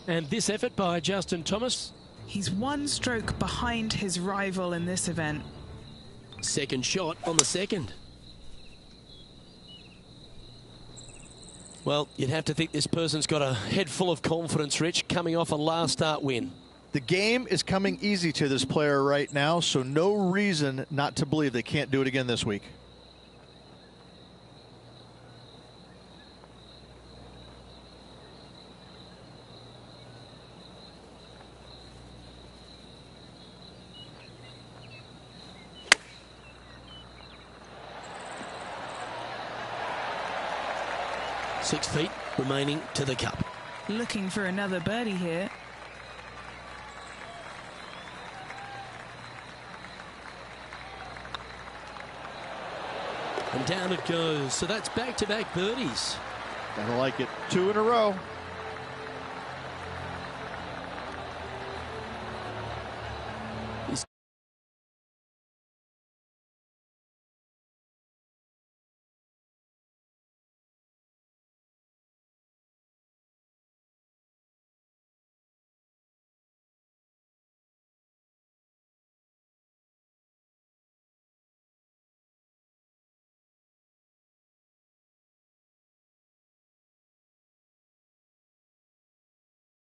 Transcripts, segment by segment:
And this effort by Justin Thomas. He's one stroke behind his rival in this event. Second shot on the second. Well, you'd have to think this person's got a head full of confidence, Rich, coming off a last start win. The game is coming easy to this player right now, so no reason not to believe they can't do it again this week. Six feet remaining to the cup. Looking for another birdie here. And down it goes. So that's back-to-back birdies. Gotta like it. 2 in a row.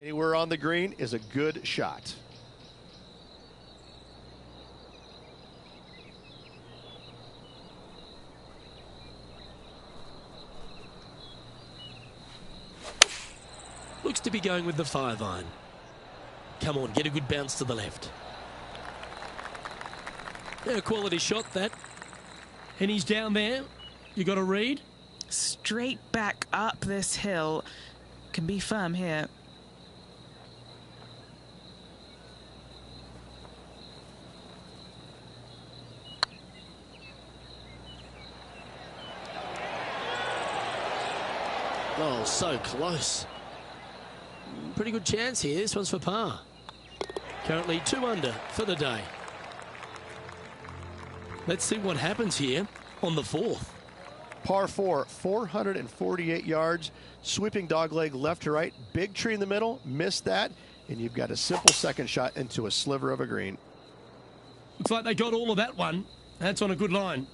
Anywhere on the green is a good shot. Looks to be going with the 5-iron. Come on, get a good bounce to the left. Yeah, a quality shot, that. And he's down there. You got to read. Straight back up this hill. Can be firm here. Oh, so close. Pretty good chance here. This one's for par. Currently 2 under for the day. Let's see what happens here on the 4th. Par 4, 448 yards, sweeping dogleg left to right, big tree in the middle, missed that, and you've got a simple second shot into a sliver of a green. Looks like they got all of that one. That's on a good line.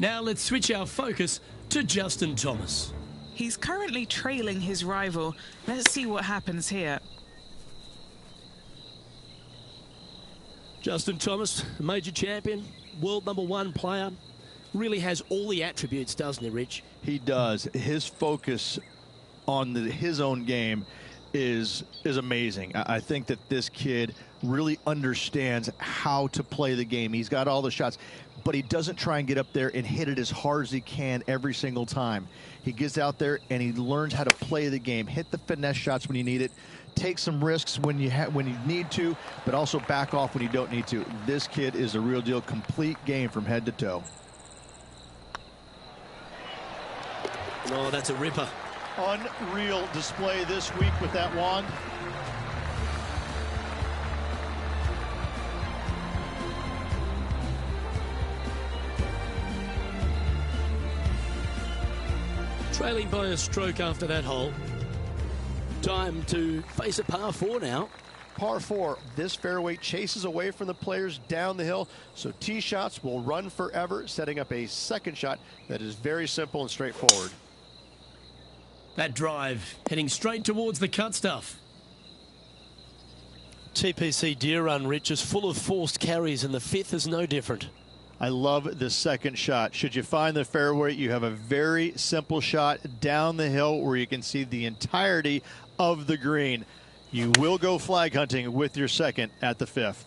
Now let's switch our focus to Justin Thomas. He's currently trailing his rival. Let's see what happens here. Justin Thomas, major champion, world #1 player, really has all the attributes, doesn't he, Rich? He does. His focus on his own game is amazing. I think that this kid really understands how to play the game. He's got all the shots, but he doesn't try and get up there and hit it as hard as he can every single time. He gets out there and he learns how to play the game, hit the finesse shots when you need it, take some risks when you need to, but also back off when you don't need to. This kid is a real deal, complete game from head to toe. Oh, that's a ripper. Unreal display this week with that wand. Trailing by a stroke after that hole. Time to face a par 4 now. Par 4, this fairway chases away from the players down the hill, so tee shots will run forever, setting up a second shot that is very simple and straightforward. That drive heading straight towards the cut stuff. TPC Deer Run, Rich, is full of forced carries, and the 5th is no different. I love the second shot. Should you find the fairway, you have a very simple shot down the hill where you can see the entirety of the green. You will go flag hunting with your second at the 5th.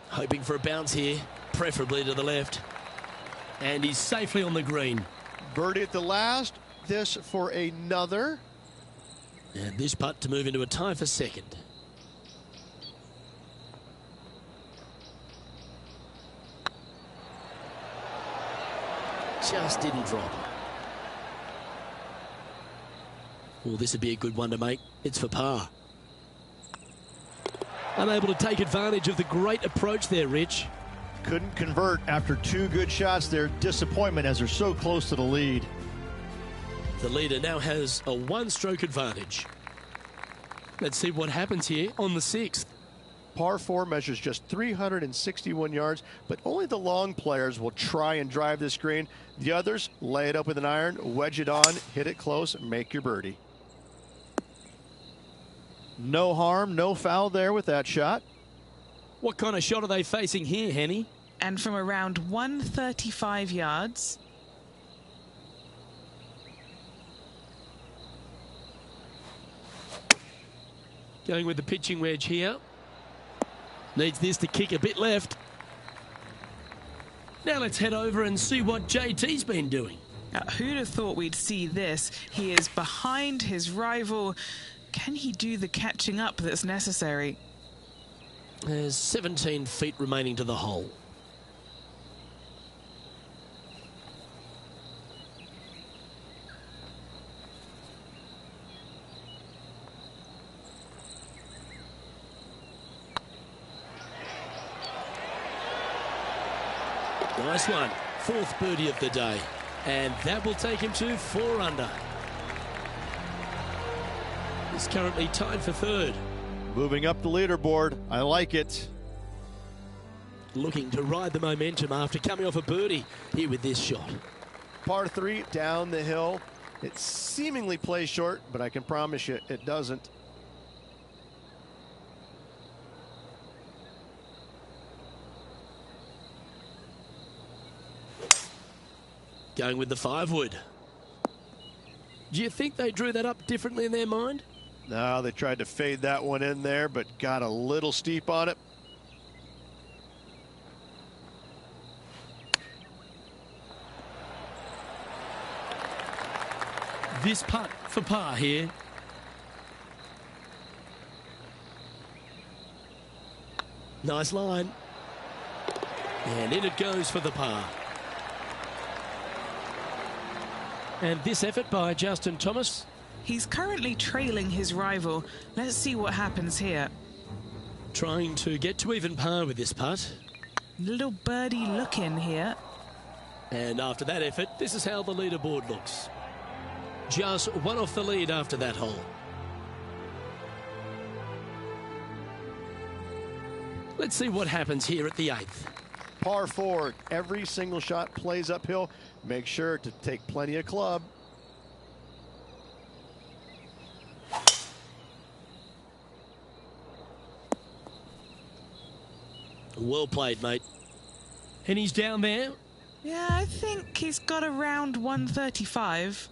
Hoping for a bounce here, preferably to the left. And he's safely on the green. Birdie at the last. This for another. And this putt to move into a tie for second. Just didn't drop. Well, this would be a good one to make. It's for par. Unable to take advantage of the great approach there, Rich. Couldn't convert after 2 good shots there. Disappointment as they're so close to the lead. The leader now has a 1-stroke advantage. Let's see what happens here on the 6th. Par 4 measures just 361 yards, but only the long players will try and drive this green. The others lay it up with an iron, wedge it on, hit it close, make your birdie. No harm, no foul there with that shot. What kind of shot are they facing here, Henny? And from around 135 yards. Going with the pitching wedge here. Needs this to kick a bit left. Now let's head over and see what JT's been doing. Now, who'd have thought we'd see this? He is behind his rival. Can he do the catching up that's necessary? There's 17 feet remaining to the hole. Nice one. 4th birdie of the day. And that will take him to 4 under. He's currently tied for 3rd. Moving up the leaderboard. I like it. Looking to ride the momentum after coming off a birdie here with this shot. Par 3 down the hill. It seemingly plays short, but I can promise you it doesn't. Going with the 5-wood. Do you think they drew that up differently in their mind? No, they tried to fade that one in there, but got a little steep on it. This putt for par here. Nice line. And in it goes for the par. And this effort by Justin Thomas. He's currently trailing his rival. Let's see what happens here. Trying to get to even par with this putt. Little birdie look in here. And after that effort, this is how the leaderboard looks. Just one off the lead after that hole. Let's see what happens here at the 8th. Par 4, every single shot plays uphill. Make sure to take plenty of club. Well played, mate. And he's down there. Yeah, I think he's got around 135.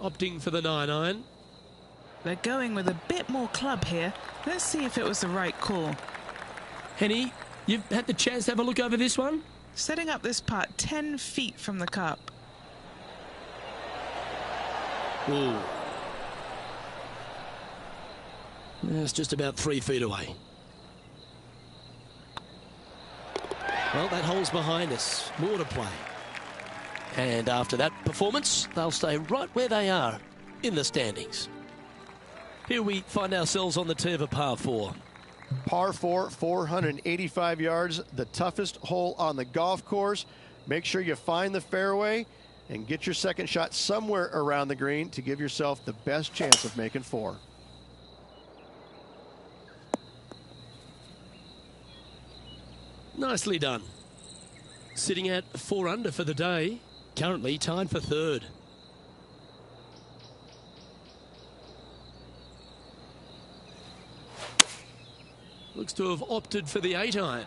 Opting for the 9-iron. They're going with a bit more club here. Let's see if it was the right call. Henny, you've had the chance to have a look over this one? Setting up this putt 10 feet from the cup. Ooh. That's just about 3 feet away. Well, that hole's behind us. More to play. And after that performance, they'll stay right where they are in the standings. Here we find ourselves on the tee of a par 4. Par 4, 485 yards, the toughest hole on the golf course. Make sure you find the fairway and get your second shot somewhere around the green to give yourself the best chance of making 4. Nicely done. Sitting at 4 under for the day. Currently tied for 3rd. Looks to have opted for the 8-iron.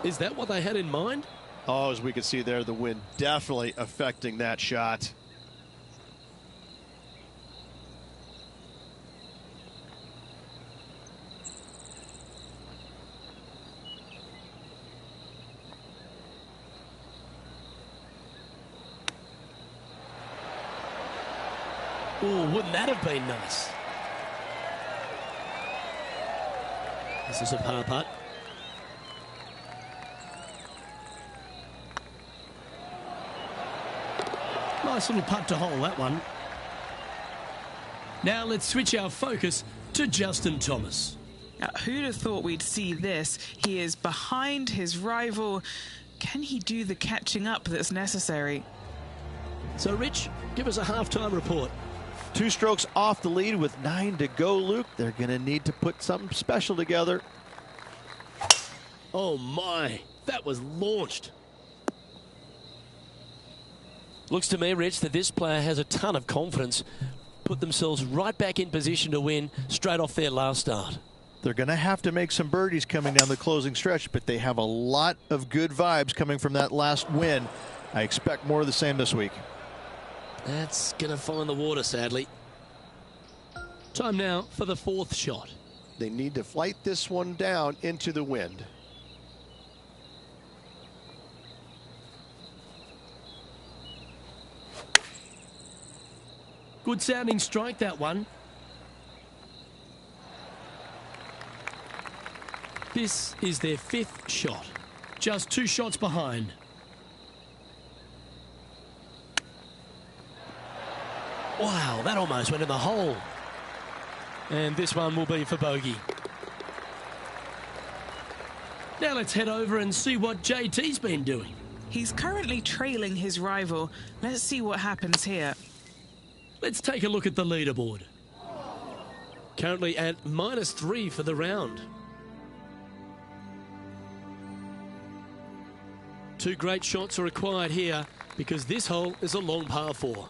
Is that what they had in mind? Oh, as we can see there, the wind definitely affecting that shot. Oh, wouldn't that have been nice? This is a par putt. Nice little putt to hole, that one. Now let's switch our focus to Justin Thomas. Who'd have thought we'd see this? He is behind his rival. Can he do the catching up that's necessary? So, Rich, give us a halftime report. 2 strokes off the lead with 9 to go, Luke. They're going to need to put something special together. Oh, my. That was launched. Looks to me, Rich, that this player has a ton of confidence. Put themselves right back in position to win straight off their last start. They're going to have to make some birdies coming down the closing stretch, but they have a lot of good vibes coming from that last win. I expect more of the same this week. That's going to find the water, sadly. Time now for the 4th shot. They need to flight this one down into the wind. Good sounding strike, that one. This is their 5th shot. Just 2 shots behind. Wow, that almost went in the hole. And this one will be for bogey. Now let's head over and see what JT's been doing. He's currently trailing his rival. Let's see what happens here. Let's take a look at the leaderboard. Currently at -3 for the round. 2 great shots are required here because this hole is a long par 4.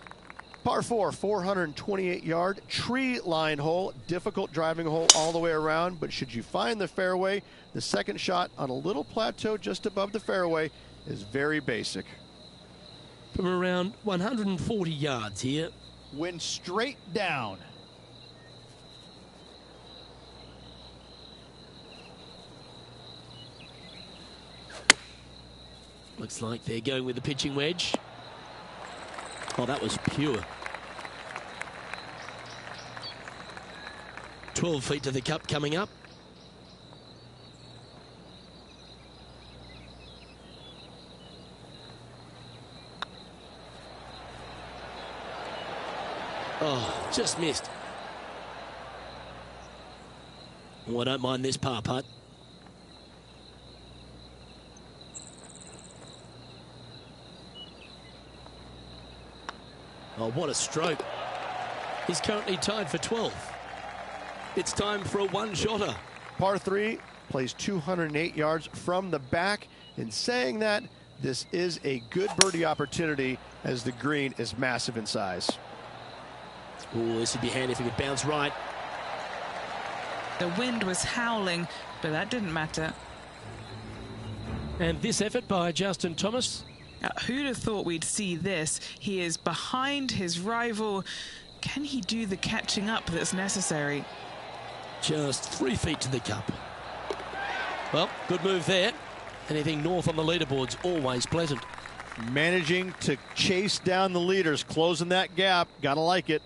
Par 4, 428-yard tree line hole. Difficult driving hole all the way around, but should you find the fairway, the second shot on a little plateau just above the fairway is very basic. From around 140 yards here. Wind straight down. Looks like they're going with the pitching wedge. Oh, that was pure. 12 feet to the cup coming up. Oh, just missed. Oh, I don't mind this par putt. Oh, what a stroke. He's currently tied for 12th. It's time for a one-shotter. Par 3 plays 208 yards from the back. In saying that, this is a good birdie opportunity as the green is massive in size. Oh, this would be handy if he could bounce right. The wind was howling, but that didn't matter. And this effort by Justin Thomas. Who'd have thought we'd see this? He is behind his rival. Can he do the catching up that's necessary? Just 3 feet to the cup. Well, good move there. Anything north on the leaderboard's always pleasant. Managing to chase down the leaders, closing that gap. Gotta like it.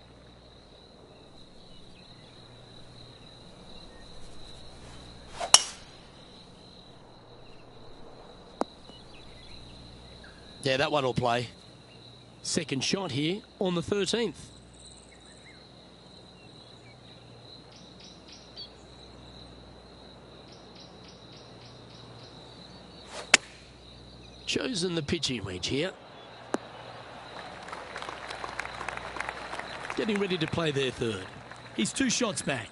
Yeah, that one will play. Second shot here on the 13th. Chosen the pitching wedge here. Getting ready to play their third. He's 2 shots back.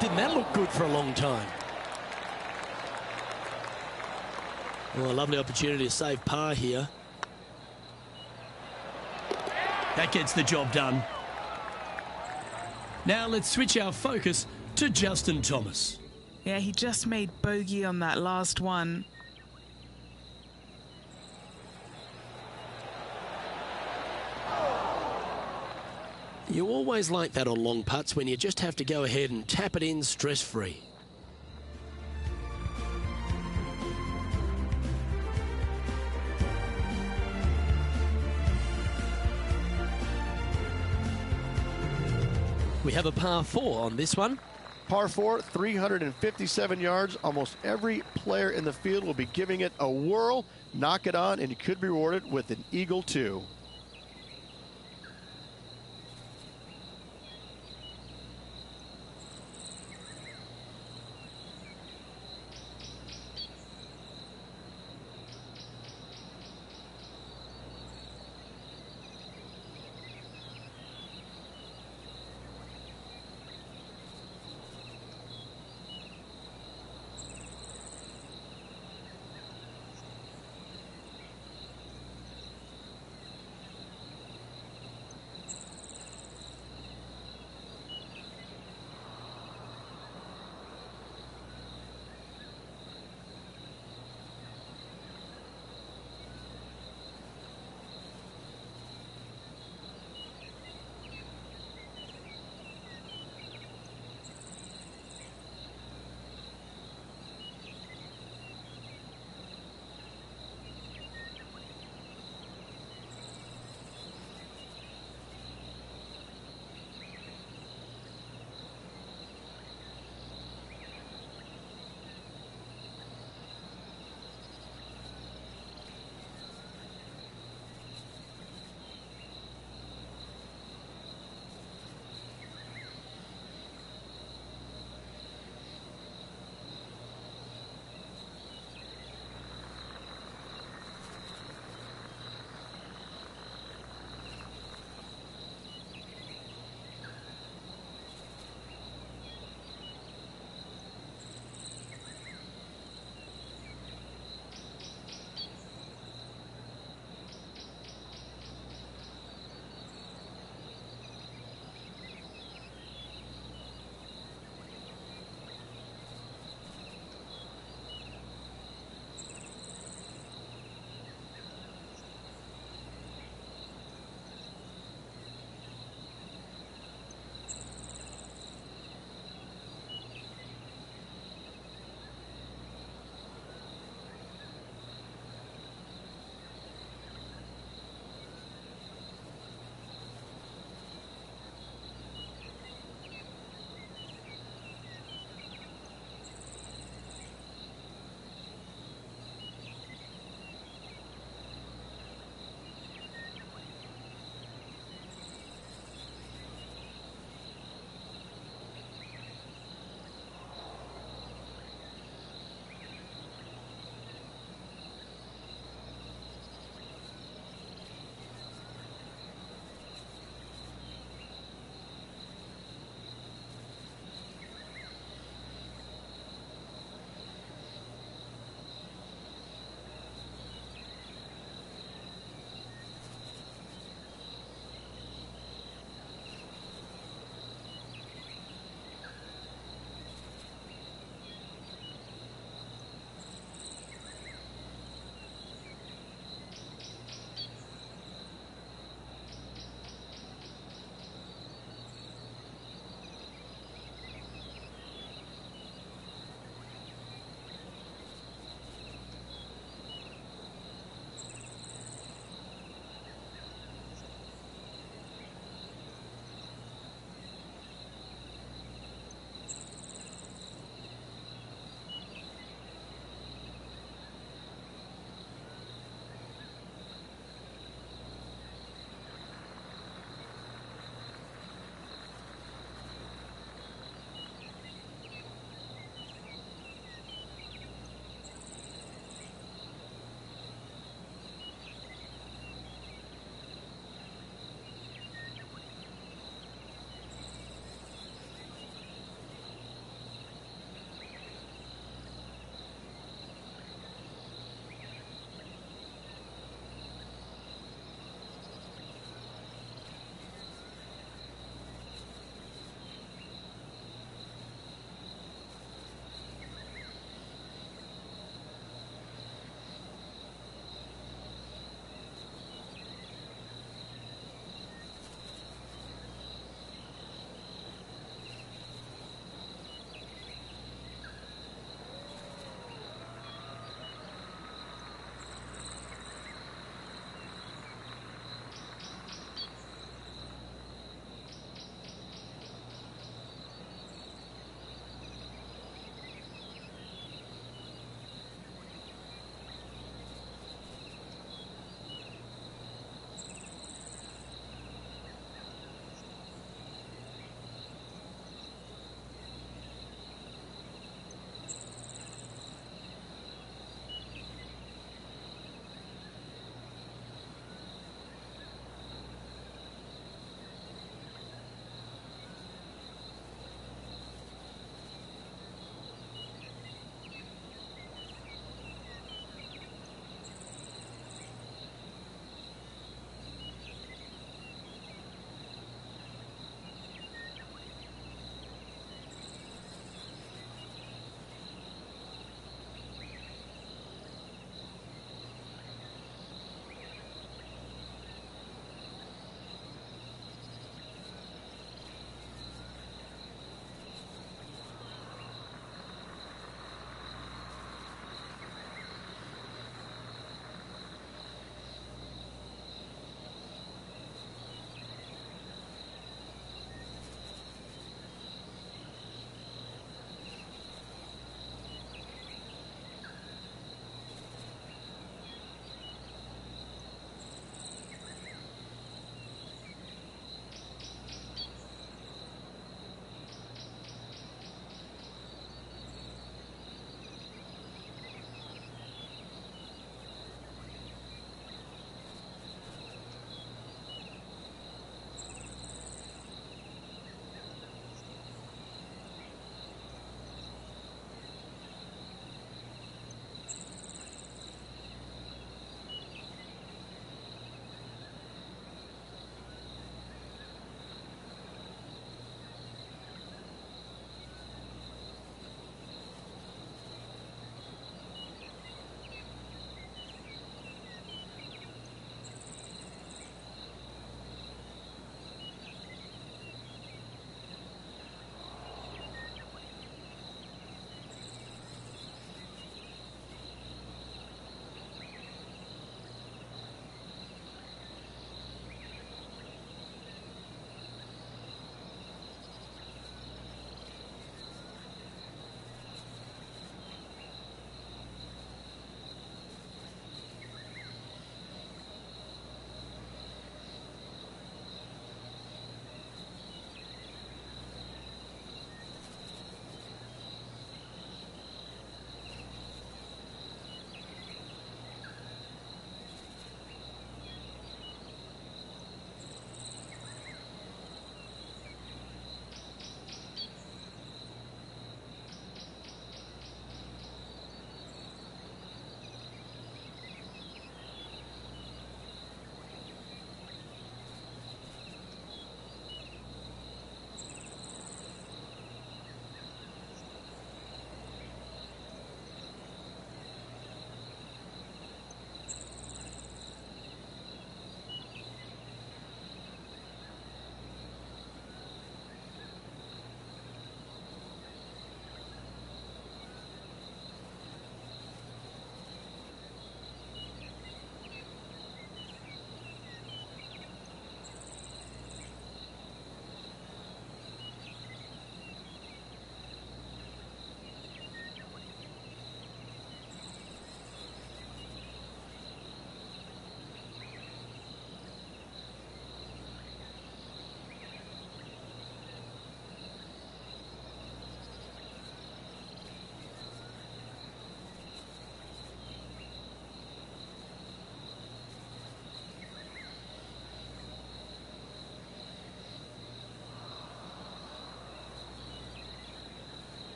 Didn't that look good for a long time? Well, a lovely opportunity to save par here. That gets the job done. Now let's switch our focus to Justin Thomas. Yeah, he just made bogey on that last one. You always like that on long putts when you just have to go ahead and tap it in stress-free. We have a par 4 on this one. Par 4, 357 yards. Almost every player in the field will be giving it a whirl. Knock it on, and you could be rewarded with an Eagle 2.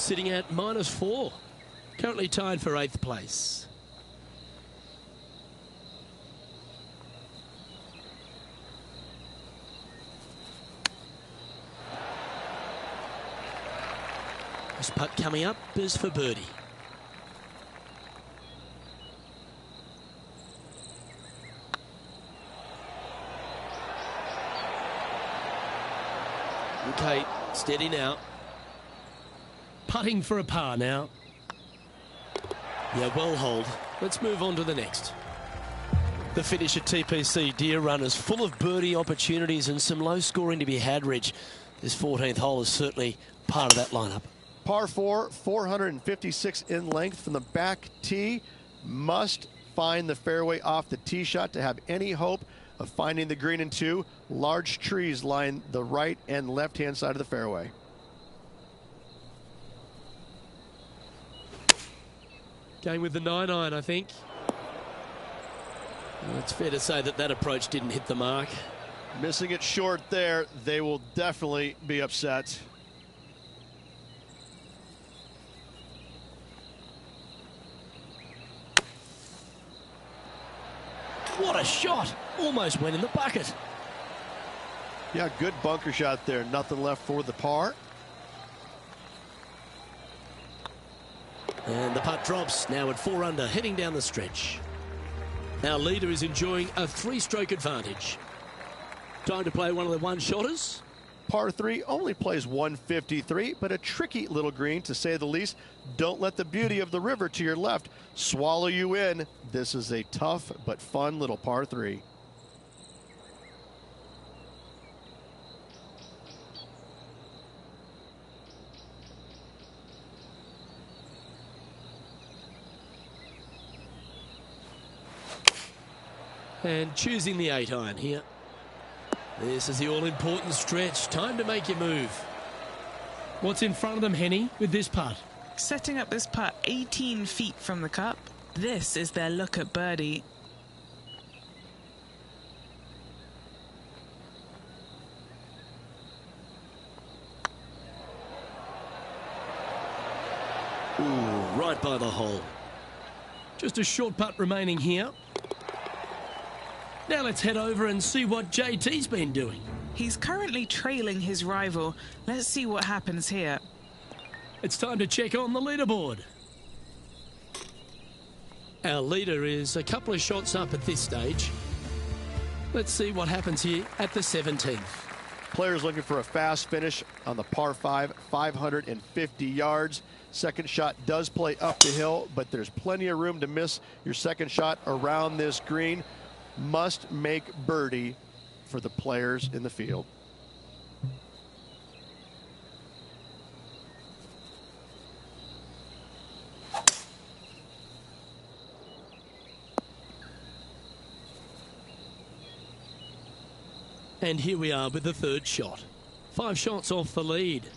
sitting at -4. Currently tied for 8th place. This putt coming up is for birdie. Okay, steady now. Putting for a par now. Yeah, well hold. Let's move on to the next. The finish at TPC Deer Run is full of birdie opportunities and some low scoring to be had, Rich. This 14th hole is certainly part of that lineup. Par 4, 456 in length from the back tee. Must find the fairway off the tee shot to have any hope of finding the green in 2. Large trees line the right and left-hand side of the fairway. Going with the 9-iron, I think. Well, it's fair to say that that approach didn't hit the mark. Missing it short there, they will definitely be upset. What a shot! Almost went in the bucket. Yeah, good bunker shot there. Nothing left for the par. And the putt drops, now at 4 under, heading down the stretch. Our leader is enjoying a 3-stroke advantage. Time to play one of the one-shotters. Par 3 only plays 153, but a tricky little green, to say the least. Don't let the beauty of the river to your left swallow you in. This is a tough but fun little par 3. And choosing the 8-iron here. This is the all-important stretch. Time to make your move. What's in front of them, Henny, with this putt? Setting up this putt 18 feet from the cup. This is their look at birdie. Ooh, right by the hole. Just a short putt remaining here. Now let's head over and see what JT's been doing. He's currently trailing his rival. Let's see what happens here. It's time to check on the leaderboard. Our leader is a couple of shots up at this stage. Let's see what happens here at the 17th. Players looking for a fast finish on the par 5, 550 yards. Second shot does play up the hill, but there's plenty of room to miss your second shot around this green. Must make birdie for the players in the field. And here we are with the third shot. 5 shots off the lead.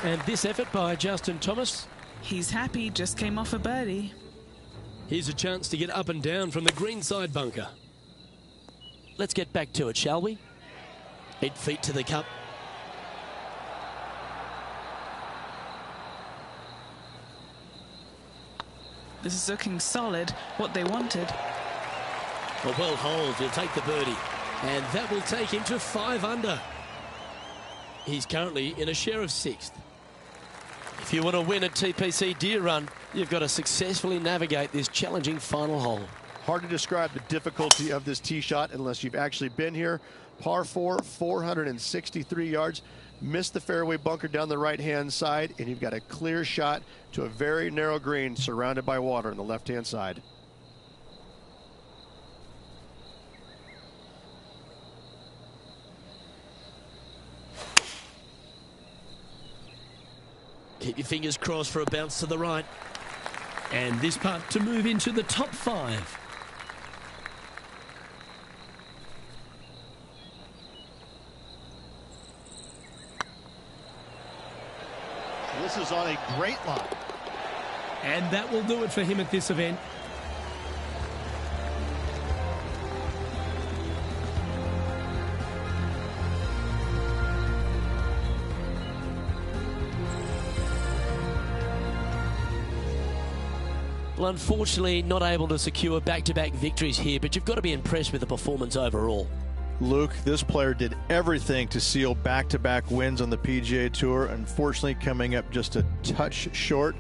And this effort by Justin Thomas. He's happy, just came off a birdie. Here's a chance to get up and down from the greenside bunker. Let's get back to it, shall we? 8 feet to the cup. This is looking solid, what they wanted. A well hold, he'll take the birdie. And that will take him to 5 under. He's currently in a share of 6th. If you want to win at TPC Deer Run, you've got to successfully navigate this challenging final hole. Hard to describe the difficulty of this tee shot unless you've actually been here. Par 4, 463 yards. Missed the fairway bunker down the right-hand side, and you've got a clear shot to a very narrow green surrounded by water on the left-hand side. Keep your fingers crossed for a bounce to the right. And this putt to move into the top 5. This is on a great line. And that will do it for him at this event. Well, unfortunately, not able to secure back-to-back victories here, but you've got to be impressed with the performance overall. Luke, this player did everything to seal back-to-back wins on the PGA Tour. Unfortunately, coming up just a touch short.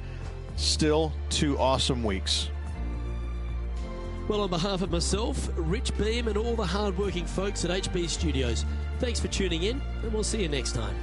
Still 2 awesome weeks. Well, on behalf of myself, Rich Beam, and all the hard-working folks at HB Studios, thanks for tuning in, and we'll see you next time.